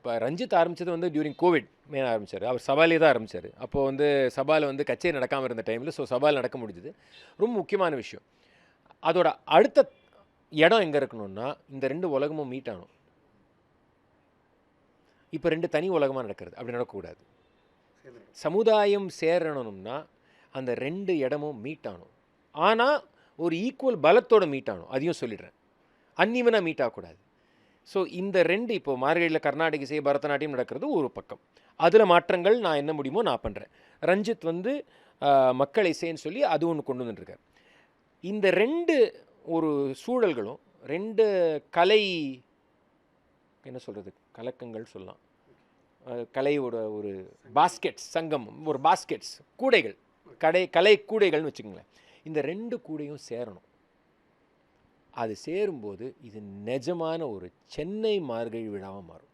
இப்போ ரஞ்சித் ஆரம்பித்தது வந்து டியூரிங் கோவிட் மெயின் ஆரம்பித்தார். அவர் சபாலே தான் ஆரம்பித்தார். அப்போது வந்து சபாவில் வந்து கச்சேரி நடக்காமல் இருந்த டைமில் ஸோ சபால் நடக்க முடிஞ்சுது. ரொம்ப முக்கியமான விஷயம். அதோட அடுத்த இடம் எங்கே இருக்கணும்னா இந்த 2 உலகமும் மீட் ஆகணும். இப்போ 2 தனி உலகமாக நடக்கிறது. அப்படி நடக்கக்கூடாது. சமுதாயம் சேரணும்னா அந்த 2 இடமும் மீட் ஆகணும். ஆனால் ஒரு ஈக்குவல் பலத்தோட மீட் ஆகணும். அதையும் சொல்லிடுறேன். அன்னிவனாக மீட் ஆகக்கூடாது. ஸோ இந்த 2 இப்போ மார்கழியில் கர்நாடக இசை பரதநாட்டியம் நடக்கிறது ஒரு பக்கம். அதில் மாற்றங்கள் நான் என்ன முடியுமோ நான் பண்ணுறேன். ரஞ்சித் வந்து மக்கள் இசைன்னு சொல்லி அது ஒன்று கொண்டு வந்துட்டுருக்கார். இந்த 2 ஒரு சூழல்களும் 2 கலை என்ன சொல்கிறது கலக்கங்கள் சொல்லலாம். கலையோட ஒரு பாஸ்கெட்ஸ் சங்கம் ஒரு பாஸ்கெட்ஸ் கூடைகள் கலை கூடைகள்னு வச்சுக்கோங்களேன். இந்த 2 கூடையும் சேரணும். அது சேரும்போது இது நிஜமான ஒரு சென்னை மார்கழி விழாவாக மாறும்.